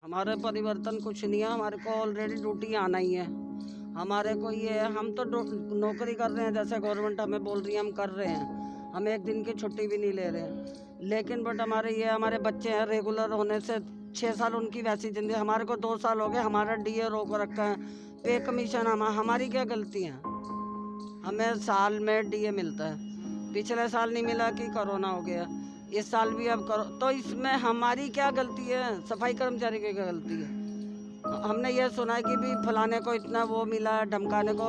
हमारे परिवर्तन कुछ नहीं है, हमारे को ऑलरेडी ड्यूटी आना ही है। हमारे को ये है, हम तो नौकरी कर रहे हैं, जैसे गवर्नमेंट हमें बोल रही है हम कर रहे हैं, हम एक दिन की छुट्टी भी नहीं ले रहे हैं। लेकिन बट हमारे ये हमारे बच्चे हैं, रेगुलर होने से 6 साल उनकी वैसी जिंदगी, हमारे को 2 साल हो गए, हमारा डीए रोक रखा है, पे कमीशन हमारी क्या गलती है? हमें साल में डीए मिलता है, पिछले साल नहीं मिला कि कोरोना हो गया, इस साल भी अब करो, तो इसमें हमारी क्या गलती है? सफाई कर्मचारी की क्या गलती है? हमने ये सुना है कि भी फलाने को इतना वो मिला है, धमकाने को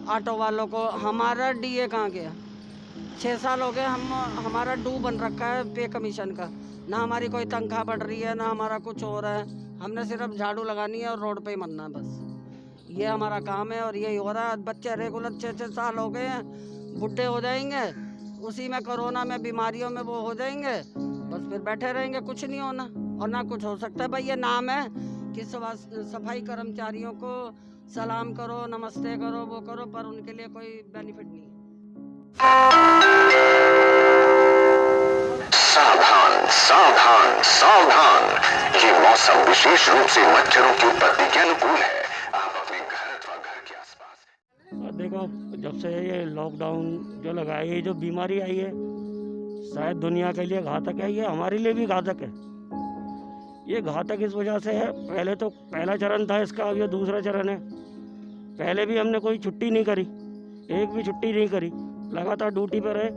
ऑटो वालों को, हमारा डीए कहाँ गया? 6 साल हो गए, हमारा डू बन रखा है पे कमीशन का, ना हमारी कोई तनख्वाह बढ़ रही है, ना हमारा कुछ हो रहा है। हमने सिर्फ झाड़ू लगानी है और रोड पे ही मरना है, बस ये हमारा काम है और यही हो रहा है। बच्चे रेगुलर 6-6 साल हो गए हैं, बुढ़े हो जाएंगे, उसी में कोरोना में बीमारियों में वो हो जाएंगे, बस फिर बैठे रहेंगे, कुछ नहीं होना और ना कुछ हो सकता है। भाई ये नाम है कि सफाई कर्मचारियों को सलाम करो, नमस्ते करो, वो करो, पर उनके लिए कोई बेनिफिट नहीं है। सावधान सावधान सावधान, ये मौसम विशेष रूप से मच्छरों की उत्पत्ति के अनुकूल है। आप अपने घर अथवा घर के आसपास देखो, जब से ये लॉकडाउन जो लगा है, ये जो बीमारी आई है शायद दुनिया के लिए घातक है, ये हमारे लिए भी घातक है। ये घातक इस वजह से है, पहले तो पहला चरण था इसका, अब ये दूसरा चरण है। पहले भी हमने कोई छुट्टी नहीं करी, एक भी छुट्टी नहीं करी, लगातार ड्यूटी पर रहे,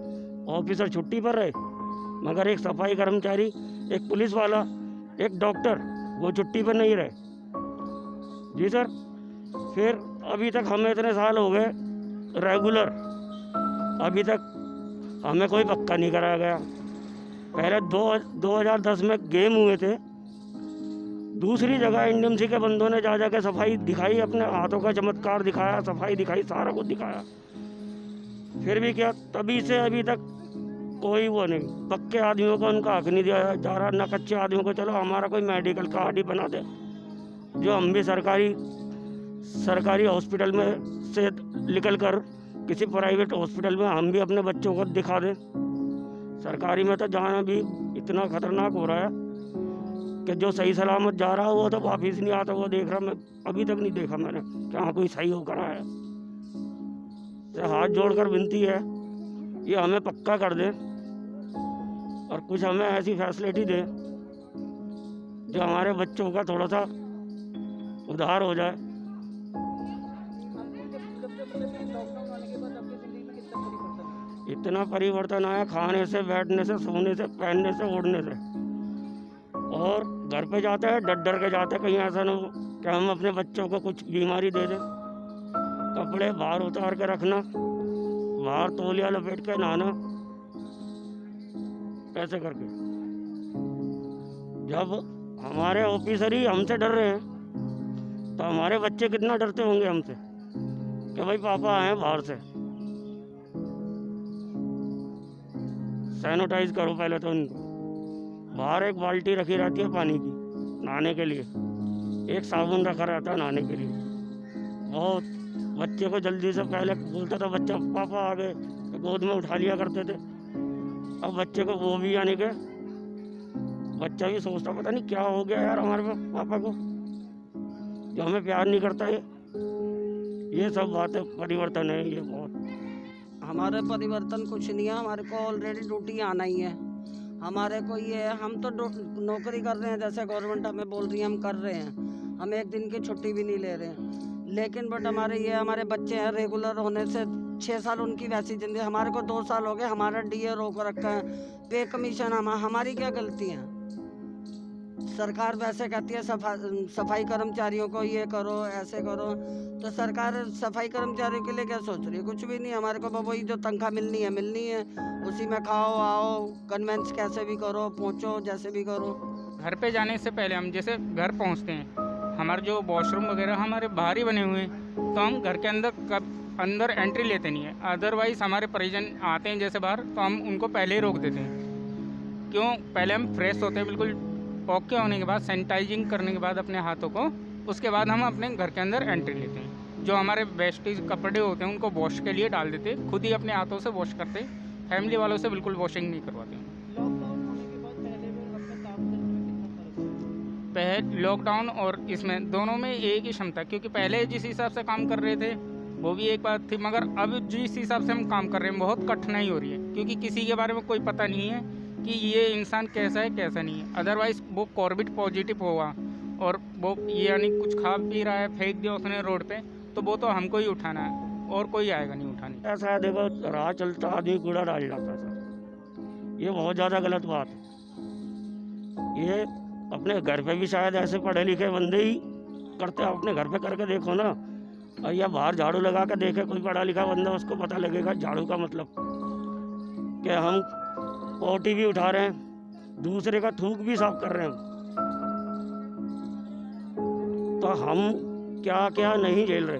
ऑफिसर छुट्टी पर रहे, मगर एक सफाई कर्मचारी, एक पुलिस वाला, एक डॉक्टर वो छुट्टी पर नहीं रहे। जी सर। फिर अभी तक हमें इतने साल हो गए रेगुलर, अभी तक हमें कोई पक्का नहीं कराया गया। पहले 2010 में गेम हुए थे, दूसरी जगह इंडमसी के बंदों ने जा के सफाई दिखाई, अपने हाथों का चमत्कार दिखाया, सफाई दिखाई, सारा कुछ दिखाया। फिर भी क्या, तभी से अभी तक कोई वो नहीं, पक्के आदमियों को उनका हक नहीं दिया जा रहा, ना कच्चे आदमियों को। चलो हमारा कोई मेडिकल कार्ड ही बना दे, जो हम भी सरकारी हॉस्पिटल में से निकल कर किसी प्राइवेट हॉस्पिटल में हम भी अपने बच्चों को दिखा दें। सरकारी में तो जाना भी इतना खतरनाक हो रहा है कि जो सही सलामत जा रहा है वो तो वापिस नहीं आता, वो देख रहा। मैं अभी तक नहीं देखा मैंने कि हाँ कोई सही होकर आया। तो हाथ जोड़कर विनती है, ये हमें पक्का कर दे और कुछ हमें ऐसी फैसिलिटी दे जो हमारे बच्चों का थोड़ा सा उद्धार हो जाए। इतना परिवर्तन आया, खाने से, बैठने से, सोने से, पहनने से, ओढ़ने से। और घर पे जाते हैं डर के जाते हैं, कहीं ऐसा ना हो कि हम अपने बच्चों को कुछ बीमारी दे दें। कपड़े बाहर उतार के रखना, बाहर तौलिया लपेट के नहाना, ऐसे करके। जब हमारे ऑफिसर ही हमसे डर रहे हैं तो हमारे बच्चे कितना डरते होंगे हमसे कि भाई पापा आए बाहर से। सैनिटाइज करो पहले तो उनको। बाहर एक बाल्टी रखी रहती है पानी की नहाने के लिए, एक साबुन रखा रहता है नहाने के लिए। बहुत बच्चे को जल्दी से, पहले बोलता था बच्चा पापा आ गए तो गोद में उठा लिया करते थे, अब बच्चे को वो भी यानी कि बच्चा भी सोचता पता नहीं क्या हो गया यार हमारे पापा को, जो हमें प्यार नहीं करता है। ये सब बातें परिवर्तन है, ये बहुत। हमारे परिवर्तन कुछ नहीं है, हमारे को ऑलरेडी ड्यूटी आना ही है। हमारे को ये है, हम तो नौकरी कर रहे हैं, जैसे गवर्नमेंट हमें बोल रही है हम कर रहे हैं, हम एक दिन की छुट्टी भी नहीं ले रहे हैं। लेकिन बट हमारे ये हमारे बच्चे हैं, रेगुलर होने से 6 साल उनकी वैसी जिंदगी, हमारे को 2 साल हो गए, हमारा डीए रोक रखा है, पे कमीशन हमारी क्या गलती है? सरकार वैसे कहती है सफाई कर्मचारियों को ये करो, ऐसे करो, तो सरकार सफाई कर्मचारियों के लिए क्या सोच रही है? कुछ भी नहीं। हमारे को वही जो तनख्वाह मिलनी है, उसी में खाओ आओ, कन्वेंस कैसे भी करो, पहुँचो जैसे भी करो। घर पे जाने से पहले हम जैसे घर पहुंचते हैं, हमारे जो वॉशरूम वगैरह हमारे बाहर ही बने हुए हैं, तो हम घर के अंदर एंट्री लेते नहीं है। अदरवाइज़ हमारे परिजन आते हैं जैसे बाहर, तो हम उनको पहले ही रोक देते हैं। क्यों? पहले हम फ्रेश होते हैं, बिल्कुल ओके होने के बाद, सैनिटाइजिंग करने के बाद अपने हाथों को, उसके बाद हम अपने घर के अंदर एंट्री लेते हैं। जो हमारे वेस्टेज कपड़े होते हैं उनको वॉश के लिए डाल देते, खुद ही अपने हाथों से वॉश करते, फैमिली वालों से बिल्कुल वॉशिंग नहीं करवाते हैं। पहले लॉकडाउन और इसमें दोनों में एक ही क्षमता, क्योंकि पहले जिस हिसाब से काम कर रहे थे वो भी एक बात थी, मगर अब जिस हिसाब से हम काम कर रहे हैं बहुत कठिनाई हो रही है, क्योंकि किसी के बारे में कोई पता नहीं है कि ये इंसान कैसा है कैसा नहीं है। अदरवाइज़ वो कोविड पॉजिटिव हुआ और वो ये यानी कुछ खा पी रहा है, फेंक दिया उसने रोड पे, तो वो तो हमको ही उठाना है और कोई आएगा नहीं उठाने। ऐसा है, देखो राह चलता आदमी कूड़ा डाल जाता है सर, ये बहुत ज़्यादा गलत बात है। ये अपने घर पे भी शायद ऐसे पढ़े लिखे बंदे ही करते हैं, अपने घर पे करके देखो ना, और या बाहर झाड़ू लगा के देखे कोई पढ़ा लिखा बंदा, उसको पता लगेगा झाड़ू का मतलब कि हम पोटी भी उठा रहे हैं, दूसरे का थूक भी साफ कर रहे हैं, तो हम क्या क्या नहीं झेल रहे।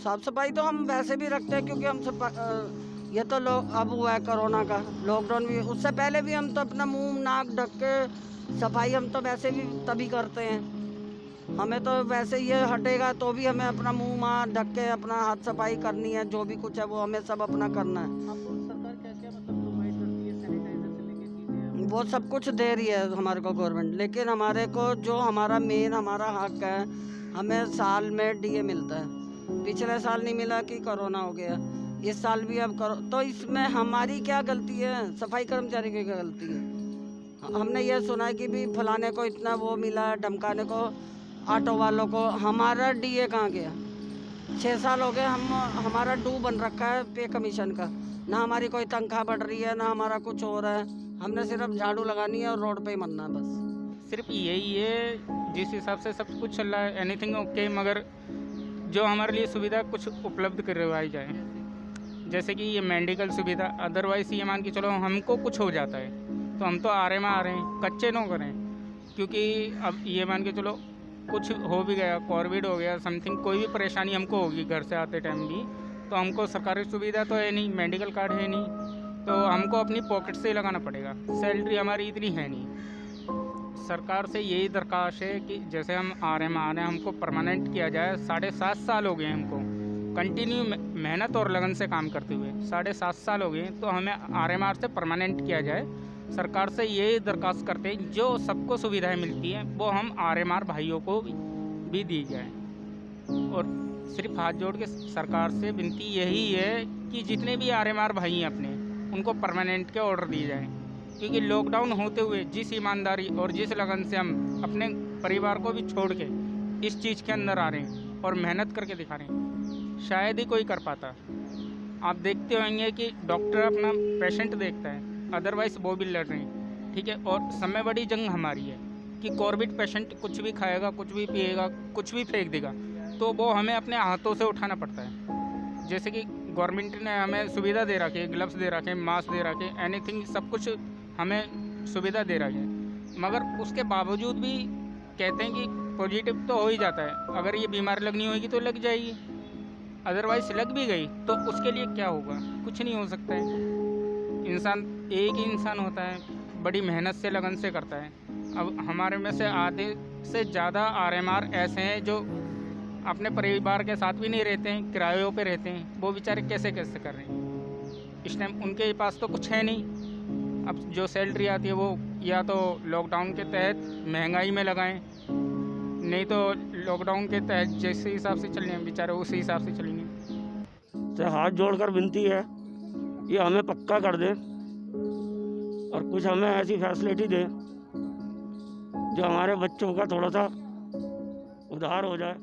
साफ सफाई तो हम वैसे भी रखते हैं, क्योंकि हम ये तो अब हुआ है कोरोना का लॉकडाउन भी, उससे पहले भी हम तो अपना मुंह नाक ढक के सफाई हम तो वैसे भी तभी करते हैं। हमें तो वैसे ये हटेगा तो भी हमें अपना मुंह माँ ढक के अपना हाथ सफाई करनी है, जो भी कुछ है वो हमें सब अपना करना है। सरकार क्या क्या मतलब प्रोवाइड करती है, सैनिटाइजर से लेके चीज़ें? वो सब कुछ दे रही है हमारे को गवर्नमेंट, लेकिन हमारे को जो हमारा मेन हमारा हक है, हमें साल में डीए मिलता है। पिछले साल नहीं मिला कि कोरोना हो गया, इस साल भी अब करो, तो इसमें हमारी क्या गलती है? सफाई कर्मचारी की क्या गलती है? हमने ये सुना है कि भी फलाने को इतना वो मिला, ढमकाने को ऑटो वालों को, हमारा डीए कहाँ गया? 6 साल हो गए हमारा डू बन रखा है पे कमीशन का, ना हमारी कोई तनख्वाह बढ़ रही है ना हमारा कुछ हो रहा है। हमने सिर्फ झाड़ू लगानी है और रोड पे ही मरना है बस। सिर्फ यही है जिस हिसाब से सब कुछ चल रहा है, एनीथिंग ओके, मगर जो हमारे लिए सुविधा कुछ उपलब्ध करवाई जाए, जैसे कि ये मेडिकल सुविधा। अदरवाइज़ ये मान के चलो हमको कुछ हो जाता है तो हम तो आ रहे हैं, कच्चे न करें, क्योंकि अब ये मान के चलो कुछ हो भी गया, कोविड हो गया, समथिंग कोई भी परेशानी हमको होगी घर से आते टाइम भी, तो हमको सरकारी सुविधा तो है नहीं, मेडिकल कार्ड है नहीं, तो हमको अपनी पॉकेट से ही लगाना पड़ेगा। सैलरी हमारी इतनी है नहीं। सरकार से यही दरख्वास्त है कि जैसे हम आ रहे हैं हमको परमानेंट किया जाए। 7.5 साल हो गए हमको कंटिन्यू मेहनत और लगन से काम करते हुए, 7.5 साल हो गए, तो हमें RMR से परमानेंट किया जाए। सरकार से यही दरख्वास्त करते हैं जो सबको सुविधाएं मिलती हैं वो हम RMR भाइयों को भी दी जाए। और सिर्फ हाथ जोड़ के सरकार से विनती यही है कि जितने भी RMR भाई हैं अपने, उनको परमानेंट के ऑर्डर दिए जाएँ, क्योंकि लॉकडाउन होते हुए जिस ईमानदारी और जिस लगन से हम अपने परिवार को भी छोड़ के इस चीज़ के अंदर आ रहे हैं और मेहनत करके दिखा रहे हैं, शायद ही कोई कर पाता। आप देखते होंगे कि डॉक्टर अपना पेशेंट देखता है, अदरवाइज़ वो भी लड़ रहे हैं, ठीक है। और समय बड़ी जंग हमारी है कि कोविड पेशेंट कुछ भी खाएगा, कुछ भी पिएगा, कुछ भी फेंक देगा, तो वो हमें अपने हाथों से उठाना पड़ता है। जैसे कि गवर्नमेंट ने हमें सुविधा दे रखी है, ग्लव्स दे रखे, मास्क दे रखे, एनीथिंग सब कुछ हमें सुविधा दे रही है, मगर उसके बावजूद भी कहते हैं कि पॉजिटिव तो हो ही जाता है। अगर ये बीमारी लगनी होगी तो लग जाएगी, अदरवाइज लग भी गई तो उसके लिए क्या होगा? कुछ नहीं हो सकता है। इंसान एक ही इंसान होता है, बड़ी मेहनत से लगन से करता है। अब हमारे में से आधे से ज़्यादा RMR ऐसे हैं जो अपने परिवार के साथ भी नहीं रहते हैं, किरायों पे रहते हैं, वो बेचारे कैसे कैसे कर रहे हैं। इस टाइम उनके पास तो कुछ है नहीं। अब जो सैलरी आती है वो या तो लॉकडाउन के तहत महंगाई में लगाएं, नहीं तो लॉकडाउन के तहत जैसे हिसाब से चल रहे हैं बेचारे उसी हिसाब से चलेंगे। तो हाथ जोड़कर विनती है ये हमें पक्का कर दें और कुछ हमें ऐसी फैसिलिटी दें जो हमारे बच्चों का थोड़ा सा उधार हो जाए।